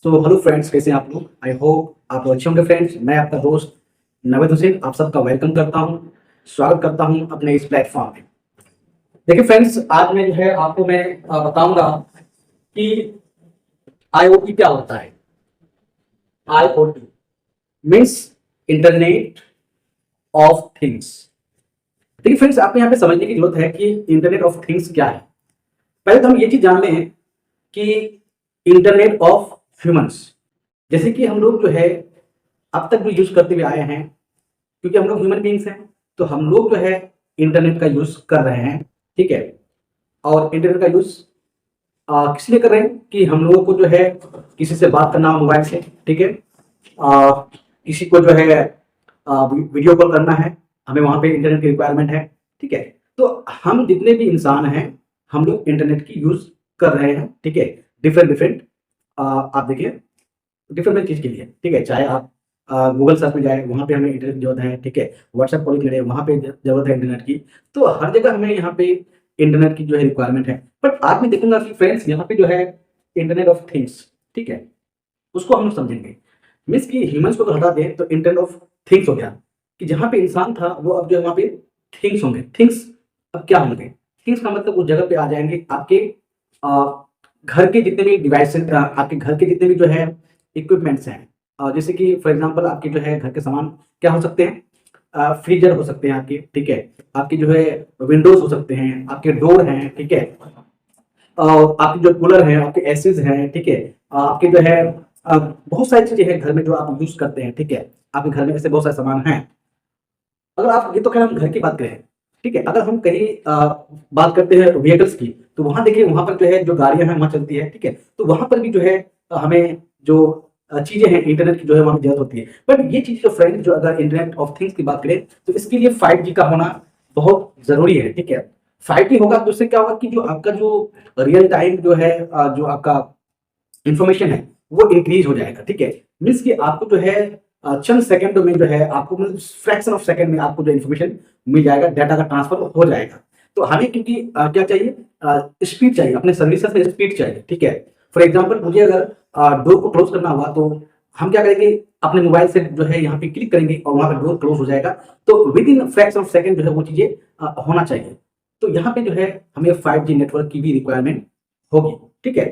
So hello friends, कैसे हैं आप लोग। आई होप आप लोग अच्छे होंगे। फ्रेंड्स, मैं आपका दोस्त नवेद हुसैन आप सबका वेलकम करता हूं, स्वागत करता हूं अपने इस प्लेटफॉर्म पे। देखिए फ्रेंड्स, आज मैं जो है आपको मैं बताऊंगा कि आईओटी क्या होता है। IoT means internet of things. देखिए फ्रेंड्स, आपको यहाँ पे समझने की जरूरत है कि इंटरनेट ऑफ थिंग्स क्या है। पहले तो हम ये चीज जान लें कि इंटरनेट ऑफ ह्यूमंस, जैसे कि हम लोग जो है अब तक जो यूज करते हुए आए हैं, क्योंकि हम लोग ह्यूमन बींग्स हैं, तो हम लोग जो है इंटरनेट का यूज कर रहे हैं। ठीक है। और इंटरनेट का यूज किस लिए कर रहे हैं कि हम लोगों को जो है किसी से बात करना हो मोबाइल से। ठीक है। किसी को जो है वीडियो कॉल करना है, हमें वहां पे इंटरनेट की रिक्वायरमेंट है। ठीक है। तो हम जितने भी इंसान हैं, हम लोग इंटरनेट की यूज कर रहे हैं। ठीक है। डिफरेंट डिफरेंट आप देखिए डिफरेंट चीज के लिए। ठीक है। चाहे आप गूगल सर्च में जाए, वहां पे हमें इंटरनेट की जरूरत है। ठीक है। व्हाट्सएप कॉलिंग करें, वहां पे जरूरत है इंटरनेट की। तो हर जगह हमें यहाँ पे इंटरनेट की जो है रिक्वायरमेंट है। बट आज मैं देखूंगा कि फ्रेंड्स यहाँ पे जो है इंटरनेट ऑफ थिंग्स, ठीक है, उसको हम लोग समझेंगे। मीन्स कि ह्यूमंस को तो हटा दें तो इंटरनेट ऑफ थिंग्स हो गया कि जहाँ पे इंसान था वो अब जो है वहाँ पे थिंग्स होंगे। थिंग्स अब क्या होंगे? थिंग्स का मतलब उस जगह पे आ जाएंगे आपके अ, घर के जितने भी डिवाइसेस, आपके घर के जितने भी जो है इक्विपमेंट्स हैं। जैसे कि फॉर एग्जांपल आपके जो है घर के सामान क्या हो सकते हैं? फ्रीजर हो सकते हैं आपके। ठीक है। आपके जो है विंडोज हो सकते हैं, आपके डोर हैं। ठीक है। आपके जो कूलर हैं, आपके एसीज हैं। ठीक है। आपके जो है बहुत सारी चीजें हैं घर में जो आप यूज करते हैं। ठीक है। आपके घर में ऐसे बहुत सारे सामान हैं। अगर आप, ये तो खैर हम घर की बात करें। ठीक है। अगर हम कहीं बात करते हैं व्हीकल्स की, तो वहां देखिए वहां पर जो है जो गाड़ियां हैं वहां चलती है। ठीक है। तो वहां पर भी जो है हमें जो चीजें हैं इंटरनेट की जो है वहां जरूरत होती है। बट ये चीज जो फ्रेंड, जो अगर इंटरनेट ऑफ थिंग्स की बात करें तो इसके लिए 5G का होना बहुत जरूरी है। ठीक है। 5G होगा तो उससे क्या होगा कि जो आपका जो रियल टाइम जो है जो आपका इंफॉर्मेशन है वो इंक्रीज हो जाएगा। ठीक है। मीन्स कि आपको जो है चंद सेकंडों में जो है आपको, मतलब फ्रैक्शन ऑफ सेकंड में आपको जो इन्फॉर्मेशन मिल जाएगा, डाटा का ट्रांसफर हो जाएगा। तो हमें क्योंकि क्या चाहिए? स्पीड चाहिए, अपने सर्विसेज में स्पीड चाहिए। ठीक है। फॉर एग्जाम्पल मुझे अगर डोर को क्लोज करना हुआ तो हम क्या करेंगे? अपने मोबाइल से जो है यहाँ पे क्लिक करेंगे और वहां पे डोर क्लोज हो जाएगा। तो with in fraction of second जो है वो चीजें होना चाहिए। तो यहाँ पे जो है हमें 5G नेटवर्क की भी रिक्वायरमेंट होगी। ठीक है।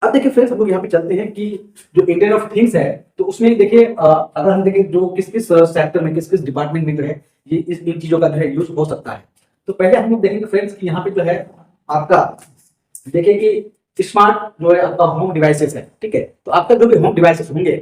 अब देखिए फ्रेंड्स, हम लोग यहाँ पे चलते हैं कि जो इंटरनेट ऑफ थिंग्स है, तो उसमें देखिए अगर हम देखें जो किस किस सेक्टर में, किस किस डिपार्टमेंट में जो है ये इन चीजों का जो है यूज हो सकता है। तो पहले हम लोग देखेंगे फ्रेंड्स कि यहाँ पे जो है आपका, देखिए कि स्मार्ट जो है आपका होम डिवाइसेस है। ठीक है। तो आपका जो भी होम डिवाइसेस होंगे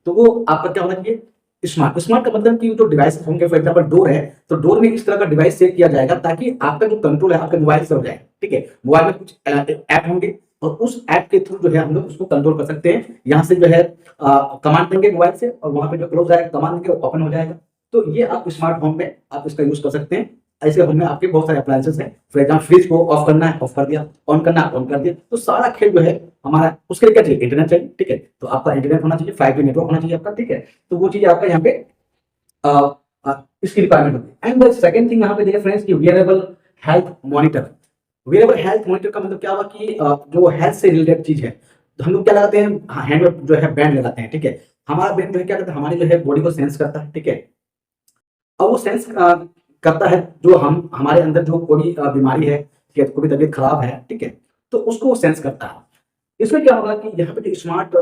तो वो आपका क्या होना चाहिए? स्मार्ट। स्मार्ट का मतलब कि जो डिवाइसेस होंगे, फॉर एग्जांपल डोर है तो डोर में इस तरह का डिवाइस सेट किया जाएगा ताकि आपका जो कंट्रोल है आपके मोबाइल से हो जाए। ठीक है। मोबाइल में कुछ ऐप होंगे और उस ऐप के थ्रू जो है हम लोग उसको कंट्रोल कर सकते हैं। यहाँ से जो है कमांड देंगे मोबाइल से और वहां पे जो क्लोज आएगा कमांड देंगे ओपन हो जाएगा। तो ये आप स्मार्ट होम में आप इसका यूज कर सकते हैं। ऐसे होम में आपके बहुत सारे अप्लायंसेस हैं। फॉर एग्जाम्पल फ्रिज को ऑफ करना है, ऑफ कर दिया, ऑन करना है, ऑन कर दिया। तो सारा खेल जो है हमारा, उसके लिए क्या चाहिए? इंटरनेट चाहिए। ठीक है। तो आपका इंटरनेट होना चाहिए, 5G नेटवर्क होना चाहिए आपका। ठीक है। तो वो चीजें आपका यहाँ पे अ, इसकी रिक्वायरमेंट होती है। एंड द सेकंड थिंग यहाँ पे देखिए फ्रेंड्स कि wearable health monitor. Wearable health monitor का मतलब क्या हुआ कि जो हेल्थ से रिलेटेड चीज है, तो हम लोग क्या लगाते हैं? हैंड में जो है बैंड लगाते हैं। ठीक है। हमारा बैंड जो है क्या करता है? हमारी जो है बॉडी को सेंस करता है। ठीक है। और वो सेंस करता है जो हम, हमारे अंदर जो कोई भी बीमारी है, ठीक है, कोई भी तबीयत खराब है। ठीक है। तो उसको वो सेंस करता है। इसमें क्या होगा कि यहाँ पे जो स्मार्ट,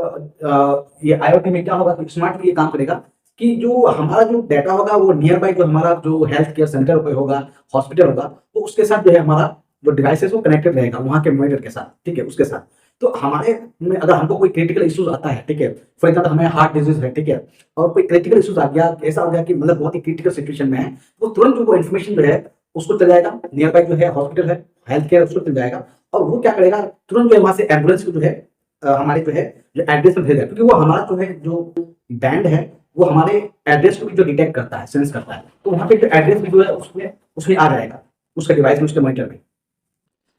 ये आईओटी में क्या होगा कि स्मार्ट ये काम करेगा कि जो हमारा जो डाटा होगा वो नियर बाय जो हमारा जो हेल्थ केयर सेंटर पे होगा, हॉस्पिटल होगा, तो उसके साथ जो है हमारा जो डिवाइस है वो कनेक्टेड रहेगा वहाँ के मॉनिटर के साथ। ठीक है। उसके साथ तो हमारे में अगर हमको कोई क्रिटिकल इश्यूज आता है, ठीक है, फॉर एग्जाम्पल हमें हार्ट डिजीज है, ठीक है, और कोई क्रिटिकल इश्यूज आ गया, ऐसा हो गया कि मतलब बहुत ही क्रिटिकल सिचुएशन में है, तो तुरंत जो वो इन्फॉर्मेशन जो है उसको चल जाएगा, नियर बाय जो है हॉस्पिटल है, हेल्थ केयर, उसको चल जाएगा। और वो क्या करेगा? तुरंत जो है वहां से एम्बुलेंस को जो है हमारे जो है जो एड्रेस में भेजा, क्योंकि वो हमारा जो है जो बैंड है वो हमारे एड्रेस को भी जो डिटेक्ट करता है, सेंस करता है। तो वहां पे जो एड्रेस भी जो है उसमें उसमें आ जाएगा, उसका डिवाइस में, उसके मॉनिटर में।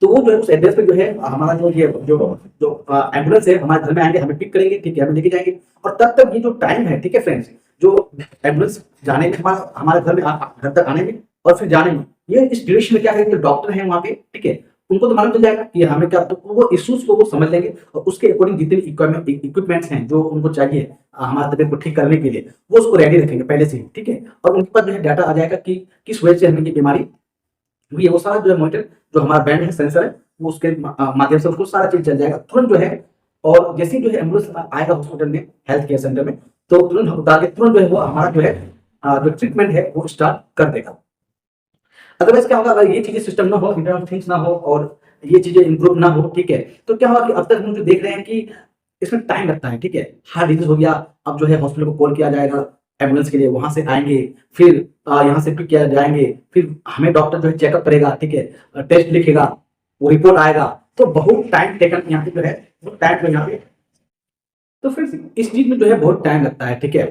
तो वो जो है उस एड्रेस पे जो है हमारा जो ये जो जो एम्बुलेंस है हमारे घर में आएंगे, हमें पिक करेंगे। ठीक है। हमें लेके जाएंगे। और तब तक ये जो टाइम है, ठीक है फ्रेंड्स, जो एम्बुलेंस जाने में, हमारे घर में घर तक आने में और फिर जाने में, ये इस ड्यूरेशन में क्या है, जो डॉक्टर है वहाँ पे, ठीक है, उनको तो मालूम चल जाएगा कि हमें क्या, तो वो इश्यूज को वो समझ लेंगे और उसके अकॉर्डिंग जितने भी इक्विपमेंट्स हैं जो उनको चाहिए हमारे तबियत को ठीक करने के लिए, वो उसको रेडी रखेंगे पहले से ही, ठीक है। और उनके पास जो है डाटा आ जाएगा कि किस वजह से हमें ये बीमारी हुई है। वो सारा जो है मॉनिटर, जो हमारा बैंड है, सेंसर है, वो उसके माध्यम से उसको सारा चीज चल जाएगा तुरंत जो है। और जैसे ही जो है एम्बुलेंस आएगा हॉस्पिटल में, हेल्थ केयर सेंटर में, तो तुरंत हम उतार के तुरंत जो है वो हमारा जो है जो ट्रीटमेंट है वो स्टार्ट कर देगा। अदरवाइज क्या होगा, अगर ये चीजें सिस्टम ना हो, इंटरनेट ऑफ थिंग्स ना हो और ये चीजें इंप्रूव ना हो, ठीक है, तो क्या होगा कि अब तक हम जो देख रहे हैं कि इसमें टाइम लगता है, ठीक है। हार्ट डिजीज हो गया, अब जो है हॉस्पिटल को कॉल किया जाएगा एम्बुलेंस के लिए, वहां से आएंगे, फिर यहाँ से पिक किया जाएंगे, फिर हमें डॉक्टर जो है चेकअप करेगा, ठीक है, टेस्ट लिखेगा, वो रिपोर्ट आएगा, तो बहुत टाइम टेकन यहाँ पे जो है वो टाइम जो यहाँ पे, तो फिर इस चीज में जो है बहुत टाइम लगता है, ठीक है।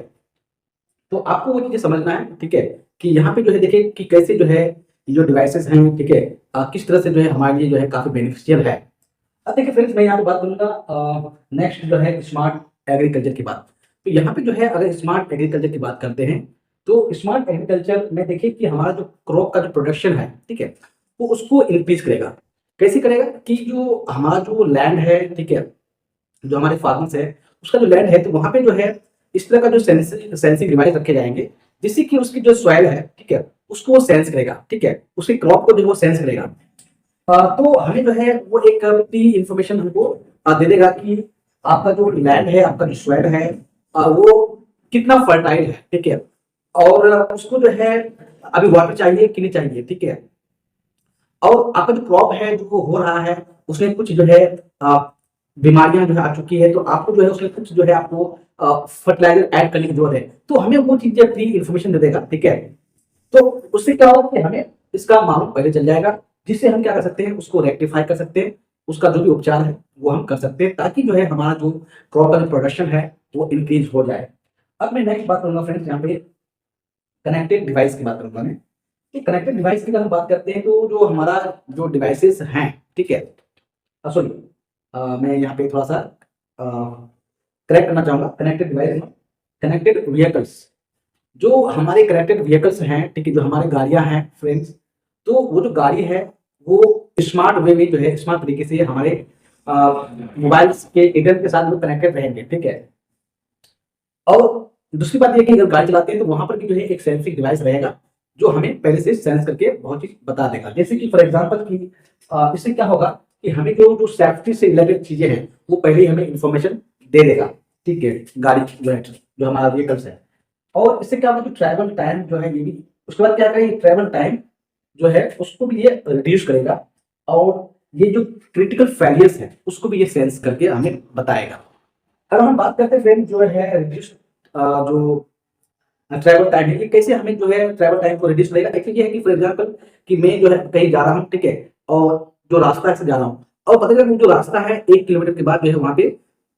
तो आपको वो चीजें समझना है, ठीक है, कि यहाँ पे जो है देखिए कि कैसे जो है ये जो डिवाइसेस हैं, ठीक है, किस तरह से जो है हमारे लिए जो है काफी बेनिफिशियल है। अब देखिए फ्रेंड्स, मैं यहाँ पे बात करूंगा नेक्स्ट जो है स्मार्ट एग्रीकल्चर की बात। तो यहाँ पे जो है अगर स्मार्ट एग्रीकल्चर की बात करते हैं, तो स्मार्ट एग्रीकल्चर में देखिए कि हमारा जो क्रॉप का जो प्रोडक्शन है, ठीक है, वो उसको इंक्रीज करेगा। कैसे करेगा कि जो हमारा जो लैंड है, ठीक है, जो हमारे फार्मर्स है, उसका जो लैंड है, तो वहां पे जो है इस तरह का जो सेंसिंग डिवाइस रखे जाएंगे, जिससे कि उसकी जो सॉइल है, ठीक है, उसको वो सेंस करेगा, ठीक है, उसकी क्रॉप को जो वो सेंस करेगा। तो हमें जो है वो एक प्री इंफॉर्मेशन हमको दे देगा कि आपका जो लैंड है, आपका जो सॉइल है, वो कितना फर्टाइल है, ठीक है, और उसको जो है अभी वाटर चाहिए कि नहीं चाहिए, ठीक है। और आपका जो क्रॉप है जो वो हो रहा है, उसमें कुछ जो है बीमारियां जो है आ चुकी है, तो आपको जो है उसमें कुछ जो है आपको फर्टिलाइजर ऐड करने की जरूरत है, तो हमें वो चीजें प्री इंफॉर्मेशन दे देगा, ठीक है। तो उससे क्या होगा कि हमें इसका मालूम पहले चल जाएगा, जिससे हम क्या कर सकते हैं, उसको रेक्टिफाई कर सकते हैं, उसका जो भी उपचार है वो हम कर सकते हैं, ताकि जो है हमारा जो क्रॉप का जो प्रोडक्शन है वो इंक्रीज हो जाए। अब मैं नेक्स्ट बात करूंगा फ्रेंड्स, यहाँ पे कनेक्टेड डिवाइस की बात करूंगा मैं। कनेक्टेड डिवाइस की अगर हम बात करते हैं, तो जो हमारा जो डिवाइसेस हैं, ठीक है, सॉरी, मैं यहाँ पे थोड़ा सा करेक्ट करना चाहूंगा। कनेक्टेड डिवाइस, कनेक्टेड व्हीकल्स, जो हमारे कनेक्टेड व्हीकल्स हैं, ठीक है, जो हमारे गाड़ियां हैं फ्रेंड्स, तो वो जो गाड़ी है वो स्मार्ट वे में जो है, स्मार्ट तरीके से हमारे मोबाइल के इंटरनेट के साथ वो कनेक्टेड रहेंगे, ठीक है। और दूसरी बात ये कि अगर गाड़ी चलाते हैं तो वहां पर भी जो है एक सेंसिंग डिवाइस रहेगा, जो हमें पहले से सेंस करके बहुत चीज बता देगा। जैसे कि फॉर एग्जांपल कि इससे क्या होगा कि हमें जो जो सेफ्टी से रिलेटेड चीजें हैं वो पहले ही हमें इंफॉर्मेशन दे देगा, ठीक है, गाड़ी जो है, जो हमारा व्हीकल्स है। और इससे क्या होगा, जो ट्रैवल टाइम जो है ये भी, उसके बाद क्या करेगा, ट्रैवल टाइम जो है उसको भी ये रिड्यूस करेगा, और ये जो क्रिटिकल फेलियर्स है उसको भी ये सेंस करके हमें बताएगा। अगर हम बात करते हैं फ्रेंड जो है रिड्यूस जो ट्रैवल टाइम है, ये कैसे हमें जो है ट्रैवल टाइम को रिड्यूस करेगा। देखिए ये है कि फॉर एग्जांपल कि मैं जो है कहीं जा रहा हूँ, ठीक है, और जो रास्ता से जा रहा हूँ, और पता चला जो रास्ता है 1 किलोमीटर के बाद जो है वहां पे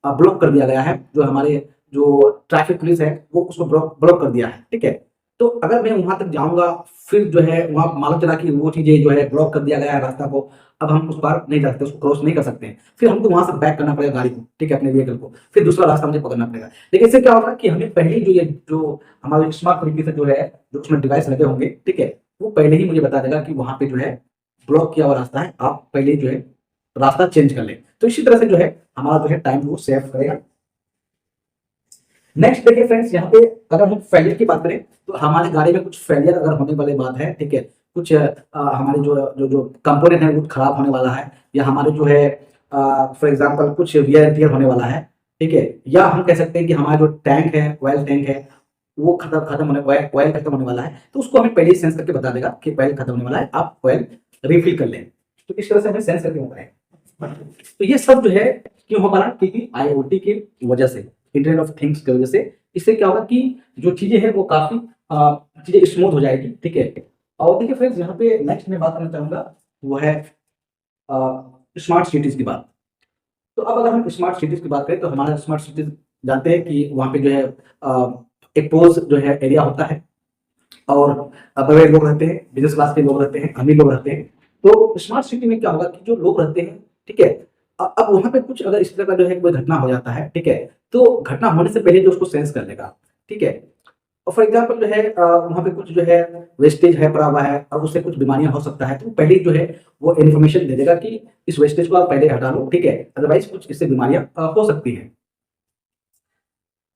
ब्लॉक कर दिया गया है, जो हमारे जो ट्रैफिक पुलिस है वो उसको ब्लॉक ब्लॉक कर दिया है, ठीक है। तो अगर मैं वहां तक जाऊंगा, फिर जो है वहां मालूम चला कि वो चीजें जो है ब्लॉक कर दिया गया है रास्ता को, अब हम उस पार नहीं जा सकते, उसको क्रॉस नहीं कर सकते हैं, फिर हमको वहां से बैक करना पड़ेगा गाड़ी को, ठीक है, अपने व्हीकल को, फिर दूसरा रास्ता मुझे पकड़ना पड़ेगा। लेकिन इससे क्या होगा कि हमें पहले ही जो ये जो हमारे स्मार्ट तरीके से जो है, जो उसमें डिवाइस लगे होंगे, ठीक है, वो पहले ही मुझे बता देगा कि वहां पे जो है ब्लॉक किया हुआ रास्ता है, आप पहले ही जो है रास्ता चेंज कर लें। तो इसी तरह से जो है हमारा जो है टाइम वो सेव करेगा। नेक्स्ट देखिए फ्रेंड्स, यहाँ पे अगर हम फेलियर की बात करें, तो हमारे गाड़ी में कुछ फेलियर अगर होने वाली बात है, ठीक है, कुछ हमारे जो जो जो कंपोनेंट है वो खराब होने वाला है, या हमारे जो है फॉर एग्जांपल कुछ वियर एंड टियर होने वाला है, ठीक है, या हम कह सकते हैं कि हमारा जो टैंक है, ऑयल टैंक है, वो खत्म खत्म होने ऑयल खत्म होने वाला है, तो उसको हमें पहले ही सेंस करके बता देगा कि ऑयल खत्म होने वाला है, आप ऑयल रिफिल कर लें। तो इस तरह से हमें सेंस करके होता है। तो ये सब जो है क्यों हो पा रहा है, क्योंकि आईओटी की वजह से, इंटरनेट ऑफ थिंग्स की वजह से, इससे क्या होगा कि जो चीजें हैं वो काफी चीजें स्मूथ हो जाएगी, ठीक है। और देखिए फ्रेंड्स, यहाँ पे नेक्स्ट मैं बात करना चाहूंगा वो है स्मार्ट सिटीज की बात। तो अब अगर हम स्मार्ट सिटीज की बात करें, तो हमारा स्मार्ट सिटीज जानते हैं कि वहाँ पे जो है एक पोज जो है एरिया होता है, और बड़े लोग रहते हैं, बिजनेस क्लास के लोग रहते हैं, अमीर लोग रहते हैं। तो स्मार्ट सिटी में क्या होगा कि जो लोग रहते हैं, ठीक है, अब वहां पे कुछ अगर इस तरह का जो है कोई घटना हो जाता है, ठीक है, तो घटना होने से पहले जो उसको सेंस कर लेगा, ठीक है, और फॉर एग्जाम्पल जो है वहाँ पे कुछ जो है वेस्टेज है पड़ा हुआ है और उससे कुछ बीमारियां हो सकता है, तो पहले जो है वो इन्फॉर्मेशन दे देगा कि इस वेस्टेज को आप पहले हटा लो, ठीक है, अदरवाइज कुछ इससे बीमारियां हो सकती है।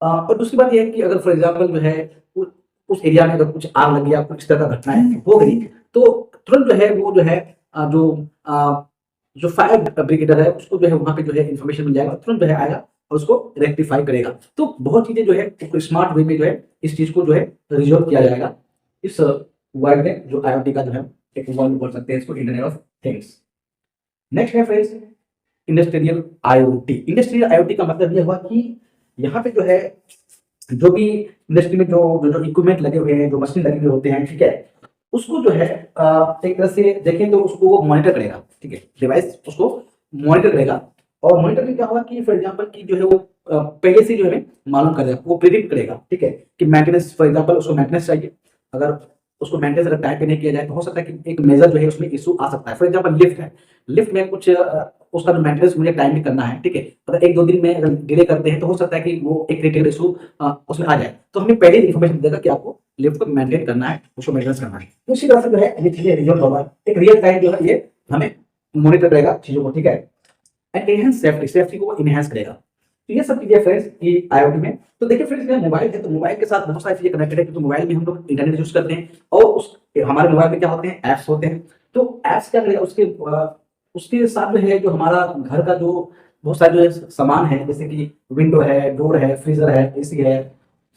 और दूसरी बात ये है कि अगर फॉर एग्जाम्पल जो है उस एरिया में अगर कुछ आग लगी या कुछ इस तरह का घटनाएं हो गई, तो तुरंत जो है वो जो है जो फायर ब्रिगेडर है उसको जो है वहाँ पे जो है इन्फॉर्मेशन मिल जाएगा, तुरंत जो है आएगा और उसको रेक्टिफाई करेगा। तो बहुत चीजें जो है स्मार्ट वे में जो है इस चीज को जो है रिजॉल्व किया जाएगा इस वर्ल्ड में, जो IoT का जो है एक वर्ल्ड बोल सकते हैं इसको, इंटरनेट ऑफ थिंग्स। नेक्स्ट है friends industrial IoT। Industrial IoT का मतलब यह हुआ कि यहाँ पे जो है जो भी इंडस्ट्री में जो जो जो इक्विपमेंट लगे हुए हैं, जो मशीन लगे हुए होते हैं, ठीक है, उसको जो है एक तरह से देखें तो उसको वो मॉनिटर करेगा, ठीक है, डिवाइस उसको मॉनिटर करेगा। और मॉनिटर में क्या होगा कि फॉर एग्जांपल कि जो है वो पहले से जो है मालूम कर देगा, वो प्रिडिक्ट करेगा, ठीक है, कि मेंटेनेंस फॉर एग्जांपल उसको मेंटेनेंस चाहिए, अगर उसको मेंटेनेंस अगर टाइम पे नहीं किया जाए तो हो सकता है कि एक मेजर जो है उसमें इशू आ सकता है। फॉर एग्जांपल लिफ्ट है, लिफ्ट में कुछ उसका जो मेंटेनेंस मुझे टाइम पे करना है, ठीक है, अगर 1-2 दिन में अगर डिले करते हैं तो हो सकता है कि वो एक क्रिटिकल इशू उसमें आ जाए, तो हमें पहले इन्फॉर्मेशन देगा कि आपको लिफ्ट को मेंटेन करना है, उसको मेंटेनेंस करना है। तो इसी तरह से जो है ये चीजें रिजॉल्व होगा, एक रियल टाइम जो है ये हमें मॉनिटर करेगा चीजों को, ठीक है, एंड एनहेंस सेफ्टी, सेफ्टी को इनहेंस करेगा। तो ये सब चीजें फ्रेंड्स की IoT में। तो देखिए फ्रेंड्स मेरा मोबाइल है, तो मोबाइल के साथ बहुत सारी चीजें कनेक्टेड है, क्योंकि मोबाइल में हम लोग इंटरनेट यूज करते हैं और उस हमारे मोबाइल में क्या होते हैं, एप्स होते हैं। तो एप्स क्या करेगा, उसके साथ जो है जो हमारा घर का जो बहुत सारे जो है सामान है, जैसे कि विंडो है, डोर है, फ्रीजर है, AC है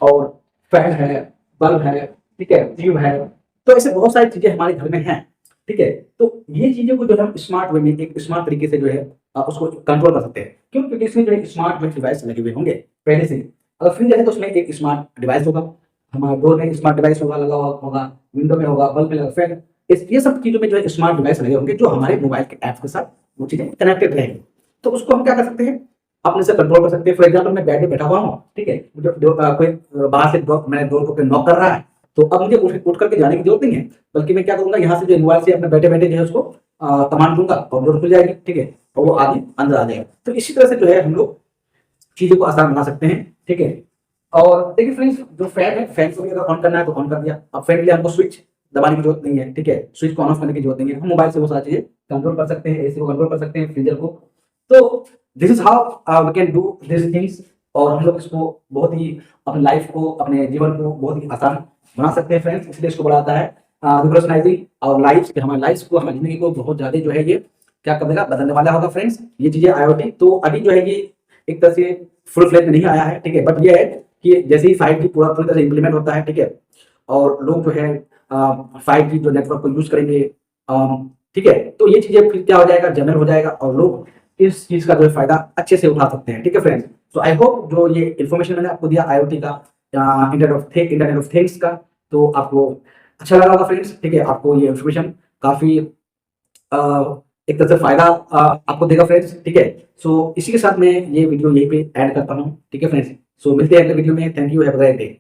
और फैन है, बल्ब है, ठीक है, ट्यूब है, तो ऐसे बहुत सारी चीजें हमारे घर में हैं, ठीक है। तो ये चीजों को जो है हम स्मार्ट वे में एक स्मार्ट तरीके से जो है उसको कंट्रोल कर सकते हैं। क्यों? क्योंकि इसमें जो है स्मार्ट में डिवाइस लगे हुए होंगे पहले से। अगर फ्रिज है तो उसमें एक स्मार्ट डिवाइस होगा, हमारा डोर में स्मार्ट डिवाइस होगा, लगा हुआ होगा, विंडो में होगा, बल्ब में लगा, फैन, ये सब चीजों में जो है स्मार्ट डिवाइस लगे होंगे, जो हमारे मोबाइल के ऐप के साथ वो चीजें कनेक्टेड रहेंगी। तो उसको हम क्या कर सकते हैं, अपने से कंट्रोल कर सकते हैं। फॉर एग्जाम्पल मैं बेड में बैठा हुआ हूँ, ठीक है, कोई बाहर से मैंने डोर को नॉक कर रहा है, तो अब मुझे उठ करके जाने की जरूरत नहीं है, बल्कि मैं क्या करूंगा, यहाँ से जो मोबाइल से अपने बैठे बैठे जो है उसको कमांड दूंगा और डोर खुल जाएगी, ठीक है, और वो आदमी अंदर आ जाएगा। तो इसी तरह से जो है हम लोग चीजों को आसान बना सकते हैं, ठीक है। और देखिए फ्रेंड्स जो फैन है, फैन को भी अगर ऑन करना है तो ऑन कर दिया, अब फैन के लिए हमको स्विच दबाने की जरूरत नहीं है, ठीक है, स्विच को ऑन ऑफ करने की जरूरत नहीं है, हम मोबाइल से वो सारी चीजें कंट्रोल कर सकते हैं, AC को कंट्रोल कर सकते हैं, फ्रीजर को। तो this is how we can do this things. और हम लोग इसको बहुत ही अपनी लाइफ को, अपने जीवन को बहुत ही आसान बना सकते हैं फ्रेंड्स। इसलिए इसको बढ़ाता है रिवोल्यूशनाइजिंग और लाइफ, हमारी लाइफ को, हमारी जिंदगी को बहुत ज्यादा जो है ये क्या कर देगा, बदलने वाला होगा फ्रेंड्स, ये चीजें IoT। तो अभी जो है ये एक तरह से फुल फ्लेज में नहीं आया है, ठीक है, बट ये है कि जैसे ही 5G पूरा पूरी तरह से इम्प्लीमेंट होता है, ठीक है, और लोग जो है 5G जो नेटवर्क को यूज करेंगे, ठीक है, तो ये चीजें फिर क्या हो जाएगा, जनरल हो जाएगा और लोग इस चीज का जो है फायदा अच्छे से उठा सकते हैं, ठीक है फ्रेंड्स। तो आई होप जो ये इन्फॉर्मेशन मैंने आपको दिया IoT का, इंटरनेट ऑफ थिंग्स का, तो आपको अच्छा लगा होगा फ्रेंड्स, ठीक है, आपको ये इन्फॉर्मेशन काफी एक तरह से फायदा आपको देगा फ्रेंड्स, ठीक है। सो इसी के साथ मैं ये वीडियो यहीं पे ऐड करता हूँ, ठीक है फ्रेंड्स। सो मिलते हैं अगले वीडियो में, thank you, have a great day.